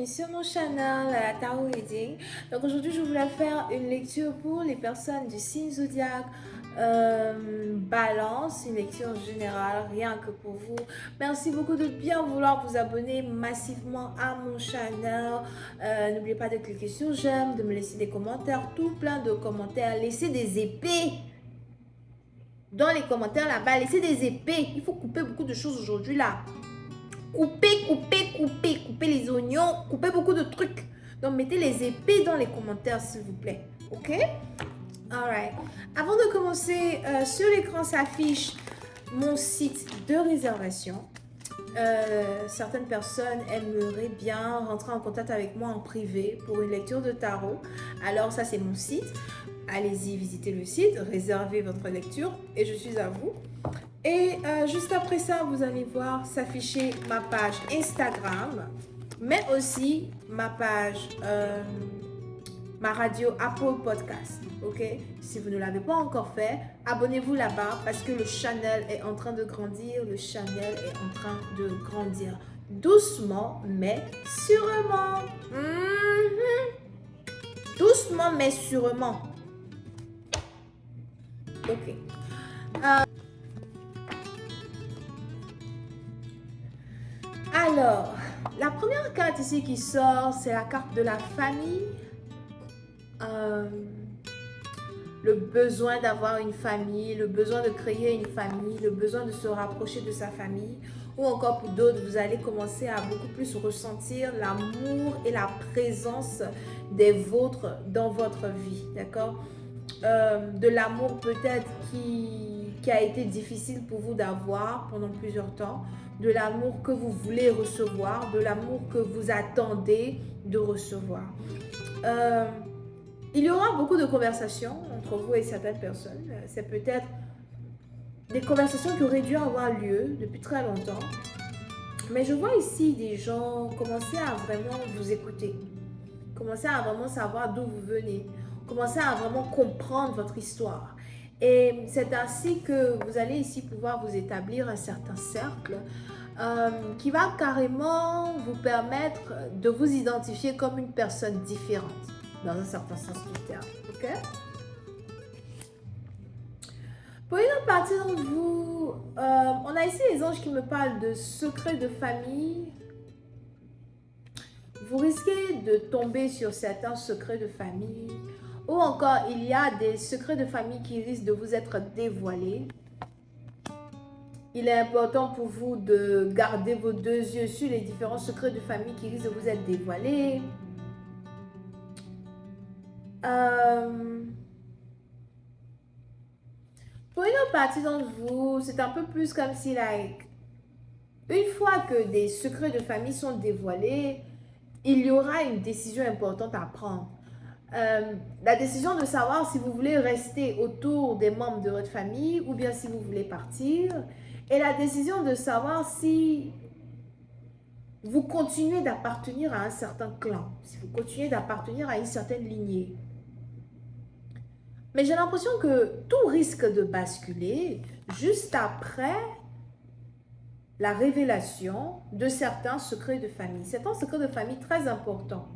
sur mon channel la Tarot Reading. Donc aujourd'hui je voulais faire une lecture pour les personnes du signe zodiaque Balance, une lecture générale rien que pour vous. Merci beaucoup de bien vouloir vous abonner massivement à mon channel. N'oubliez pas de cliquer sur j'aime, de me laisser des commentaires, tout plein de commentaires. Laissez des épées dans les commentaires là-bas, laissez des épées. Il faut couper beaucoup de choses aujourd'hui là. Coupez les oignons, coupez beaucoup de trucs. Donc, mettez les épées dans les commentaires, s'il vous plaît. OK? Alright. Avant de commencer, sur l'écran s'affiche mon site de réservation. Certaines personnes aimeraient bien rentrer en contact avec moi en privé pour une lecture de tarot. Alors, ça, c'est mon site. Allez-y, visitez le site, réservez votre lecture et je suis à vous. Et juste après ça, vous allez voir s'afficher ma page Instagram, mais aussi ma page, ma radio Apple Podcast. Ok? Si vous ne l'avez pas encore fait, abonnez-vous là-bas parce que le channel est en train de grandir. Le channel est en train de grandir. Doucement, mais sûrement. Doucement, mais sûrement. Ok. Alors, la première carte ici qui sort, c'est la carte de la famille. Le besoin d'avoir une famille, le besoin de créer une famille, le besoin de se rapprocher de sa famille. Ou encore pour d'autres, vous allez commencer à beaucoup plus ressentir l'amour et la présence des vôtres dans votre vie. D'accord? De l'amour peut-être qui a été difficile pour vous d'avoir pendant plusieurs temps, de l'amour que vous voulez recevoir, de l'amour que vous attendez de recevoir. Il y aura beaucoup de conversations entre vous et certaines personnes. C'est peut-être des conversations qui auraient dû avoir lieu depuis très longtemps. Mais je vois ici des gens commencer à vraiment vous écouter, commencer à vraiment savoir d'où vous venez, commencer à vraiment comprendre votre histoire. Et c'est ainsi que vous allez ici pouvoir vous établir un certain cercle qui va carrément vous permettre de vous identifier comme une personne différente, dans un certain sens du terme. Ok? Pour une autre partie d'entre vous, on a ici les anges qui me parlent de secrets de famille. Vous risquez de tomber sur certains secrets de famille. Ou encore, il y a des secrets de famille qui risquent de vous être dévoilés. Il est important pour vous de garder vos deux yeux sur les différents secrets de famille qui risquent de vous être dévoilés. Pour une autre partie d'entre vous, c'est un peu plus comme si, une fois que des secrets de famille sont dévoilés, il y aura une décision importante à prendre. La décision de savoir si vous voulez rester autour des membres de votre famille ou bien si vous voulez partir. Et la décision de savoir si vous continuez d'appartenir à un certain clan, si vous continuez d'appartenir à une certaine lignée. Mais j'ai l'impression que tout risque de basculer juste après la révélation de certains secrets de famille. C'est un secret de famille très important.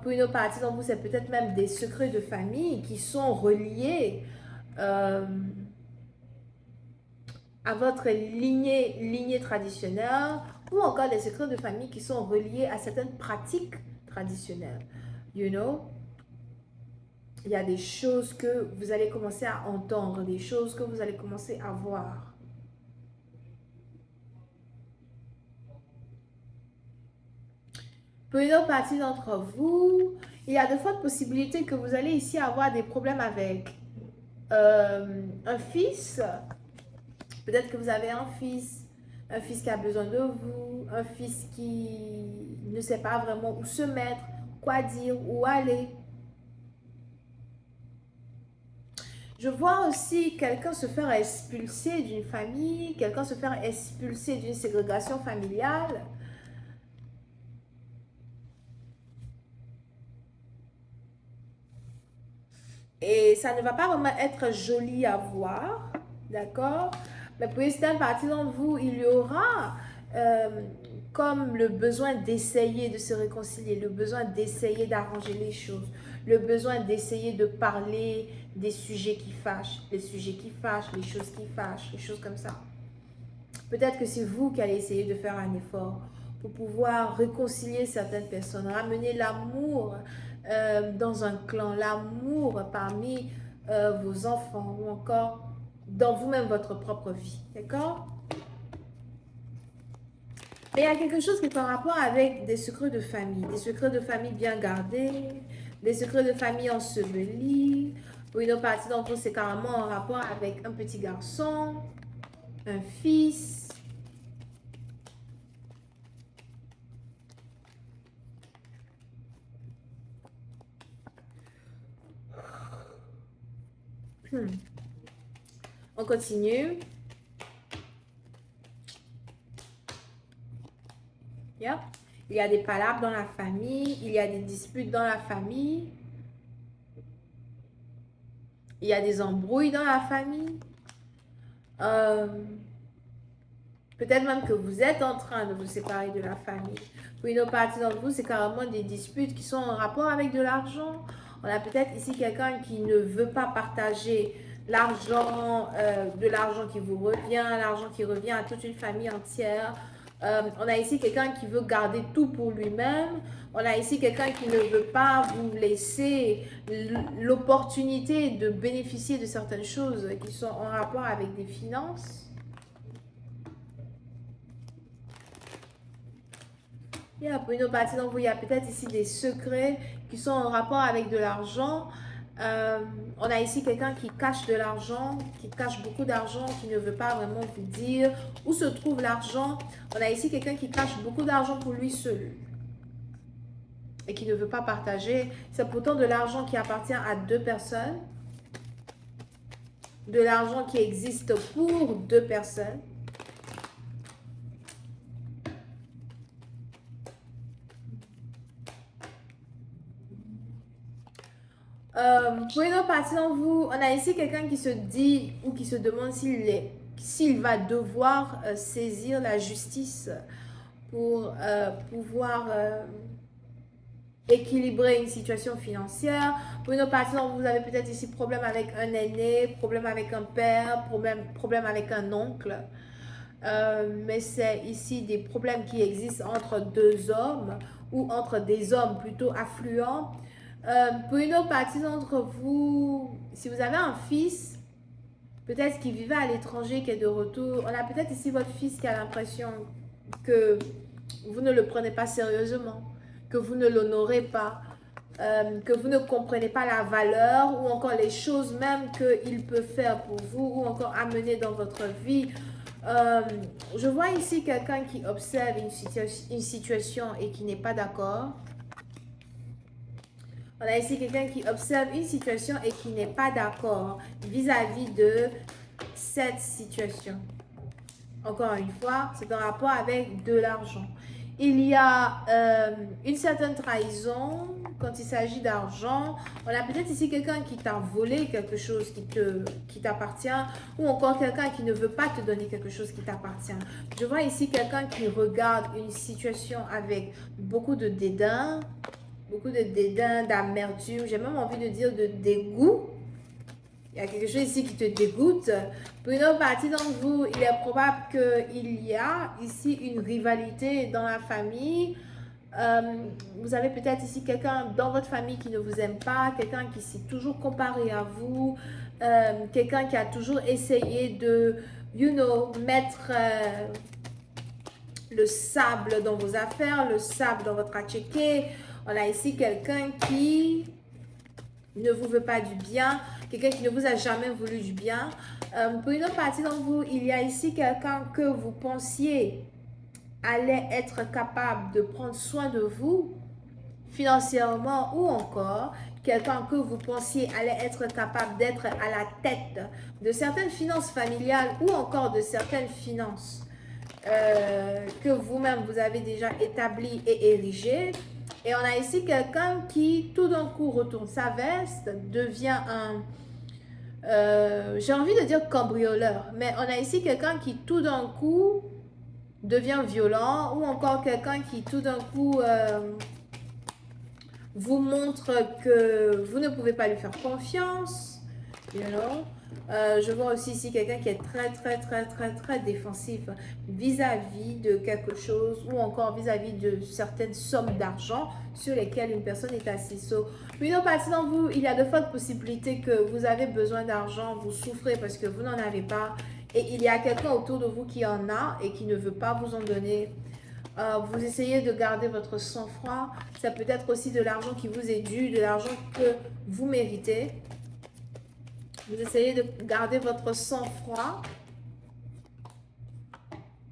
Pour une autre partie d'entre vous, c'est peut-être même des secrets de famille qui sont reliés à votre lignée traditionnelle ou encore des secrets de famille qui sont reliés à certaines pratiques traditionnelles. You know? Il y a des choses que vous allez commencer à entendre, des choses que vous allez commencer à voir. Pour une autre partie d'entre vous, il y a de fortes possibilités que vous allez ici avoir des problèmes avec un fils. Peut-être que vous avez un fils qui a besoin de vous, un fils qui ne sait pas vraiment où se mettre, quoi dire, où aller. Je vois aussi quelqu'un se faire expulser d'une famille, quelqu'un se faire expulser d'une ségrégation familiale. Et ça ne va pas vraiment être joli à voir, d'accord? Mais pour certaines parties d'entre vous, il y aura comme le besoin d'essayer de se réconcilier, le besoin d'essayer d'arranger les choses, le besoin d'essayer de parler des sujets qui fâchent, les sujets qui fâchent, les choses qui fâchent, les choses comme ça. Peut-être que c'est vous qui allez essayer de faire un effort pour pouvoir réconcilier certaines personnes, ramener l'amour dans un clan, l'amour parmi vos enfants ou encore dans vous-même votre propre vie. D'accord? Mais il y a quelque chose qui est en rapport avec des secrets de famille bien gardés, des secrets de famille ensevelis. Pour une autre partie d'entre vous, c'est carrément en rapport avec un petit garçon, un fils. On continue. Yeah. Il y a des palabres dans la famille, il y a des disputes dans la famille, il y a des embrouilles dans la famille. Peut-être même que vous êtes en train de vous séparer de la famille. Pour une autre partie d'entre vous, c'est carrément des disputes qui sont en rapport avec de l'argent. On a peut-être ici quelqu'un qui ne veut pas partager l'argent, de l'argent qui vous revient, l'argent qui revient à toute une famille entière. On a ici quelqu'un qui veut garder tout pour lui-même. On a ici quelqu'un qui ne veut pas vous laisser l'opportunité de bénéficier de certaines choses qui sont en rapport avec des finances. Pour une autre partie d'entre vous, il y a peut-être ici des secrets qui sont en rapport avec de l'argent. On a ici quelqu'un qui cache de l'argent, qui cache beaucoup d'argent, qui ne veut pas vraiment vous dire où se trouve l'argent. On a ici quelqu'un qui cache beaucoup d'argent pour lui seul et qui ne veut pas partager. C'est pourtant de l'argent qui appartient à deux personnes, de l'argent qui existe pour deux personnes. Pour une autre partie d'entre vous, on a ici quelqu'un qui se dit ou qui se demande s'il va devoir saisir la justice pour pouvoir équilibrer une situation financière. Pour une autre partie d'entre vous, vous avez peut-être ici problème avec un aîné, problème avec un père, problème avec un oncle. Mais c'est ici des problèmes qui existent entre deux hommes ou entre des hommes plutôt affluents. Pour une autre partie d'entre vous, si vous avez un fils, peut-être qui vivait à l'étranger, qui est de retour, on a peut-être ici votre fils qui a l'impression que vous ne le prenez pas sérieusement, que vous ne l'honorez pas, que vous ne comprenez pas la valeur ou encore les choses même qu'il peut faire pour vous ou encore amener dans votre vie. Je vois ici quelqu'un qui observe une situation et qui n'est pas d'accord. On a ici quelqu'un qui observe une situation et qui n'est pas d'accord vis-à-vis de cette situation. Encore une fois, c'est en rapport avec de l'argent. Il y a une certaine trahison quand il s'agit d'argent. On a peut-être ici quelqu'un qui t'a volé quelque chose qui t'appartient ou encore quelqu'un qui ne veut pas te donner quelque chose qui t'appartient. Je vois ici quelqu'un qui regarde une situation avec beaucoup de dédain. Beaucoup de dédain, d'amertume, j'ai même envie de dire de dégoût. Il y a quelque chose ici qui te dégoûte. Pour une autre partie d'entre vous, il est probable qu'il y a ici une rivalité dans la famille. Vous avez peut-être ici quelqu'un dans votre famille qui ne vous aime pas, quelqu'un qui s'est toujours comparé à vous, quelqu'un qui a toujours essayé de, mettre le sable dans vos affaires, le sable dans votre attiqué. On a ici quelqu'un qui ne vous veut pas du bien, quelqu'un qui ne vous a jamais voulu du bien. Pour une autre partie d'entre vous, il y a ici quelqu'un que vous pensiez allait être capable de prendre soin de vous financièrement ou encore quelqu'un que vous pensiez allait être capable d'être à la tête de certaines finances familiales ou encore de certaines finances que vous-même vous avez déjà établies et érigées. Et on a ici quelqu'un qui, tout d'un coup, retourne sa veste, devient un, j'ai envie de dire cambrioleur, mais on a ici quelqu'un qui, tout d'un coup, devient violent, ou encore quelqu'un qui tout d'un coup vous montre que vous ne pouvez pas lui faire confiance, you know. Je vois aussi ici quelqu'un qui est très défensif vis-à-vis de quelque chose, ou encore vis-à-vis de certaines sommes d'argent sur lesquelles une personne est assise. So, une autre partie dans vous, il y a de fortes possibilités que vous avez besoin d'argent, vous souffrez parce que vous n'en avez pas, et il y a quelqu'un autour de vous qui en a et qui ne veut pas vous en donner. Vous essayez de garder votre sang-froid. Ça peut être aussi de l'argent qui vous est dû, de l'argent que vous méritez. Vous essayez de garder votre sang-froid.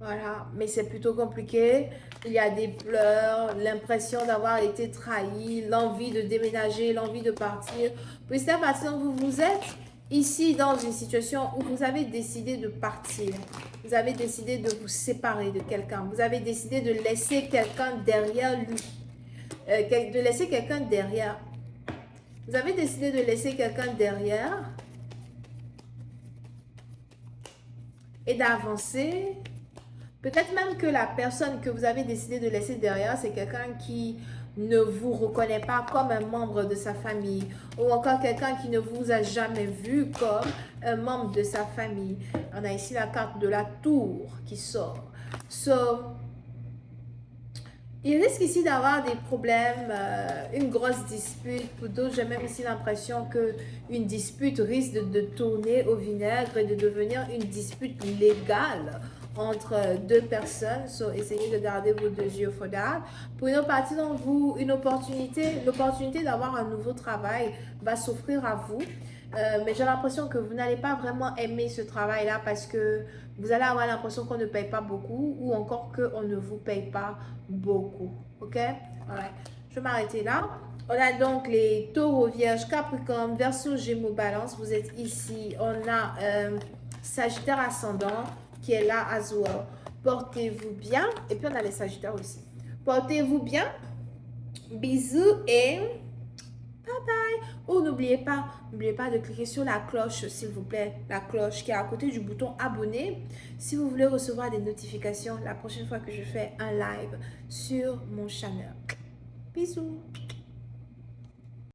Voilà, mais c'est plutôt compliqué. Il y a des pleurs, l'impression d'avoir été trahi, l'envie de déménager, l'envie de partir. Puis c'est à partir où vous êtes ici dans une situation où vous avez décidé de partir. Vous avez décidé de vous séparer de quelqu'un. Vous avez décidé de laisser quelqu'un derrière lui. De laisser quelqu'un derrière. Vous avez décidé de laisser quelqu'un derrière et d'avancer. Peut-être même que la personne que vous avez décidé de laisser derrière, c'est quelqu'un qui ne vous reconnaît pas comme un membre de sa famille, ou encore quelqu'un qui ne vous a jamais vu comme un membre de sa famille. On a ici la carte de la tour qui sort. So, il risque ici d'avoir des problèmes, une grosse dispute. Pour d'autres, j'ai même ici l'impression qu'une dispute risque de tourner au vinaigre et de devenir une dispute légale entre deux personnes. So, essayez de garder vos deux yeux for that. Pour une autre partie d'entre vous, l'opportunité d'avoir un nouveau travail va s'offrir à vous. Mais j'ai l'impression que vous n'allez pas vraiment aimer ce travail-là parce que vous allez avoir l'impression qu'on ne paye pas beaucoup ou encore qu'on ne vous paye pas beaucoup. Ok? Alright. Je vais m'arrêter là. On a donc les taureaux, vierges, capricorne, verseau, gémeaux, balance. Vous êtes ici. On a Sagittaire ascendant qui est là as well. Portez-vous bien. Et puis on a les Sagittaires aussi. Portez-vous bien. Bisous et bye bye. Oh, n'oubliez pas de cliquer sur la cloche, s'il vous plaît. La cloche qui est à côté du bouton abonner. Si vous voulez recevoir des notifications la prochaine fois que je fais un live sur mon channel. Bisous.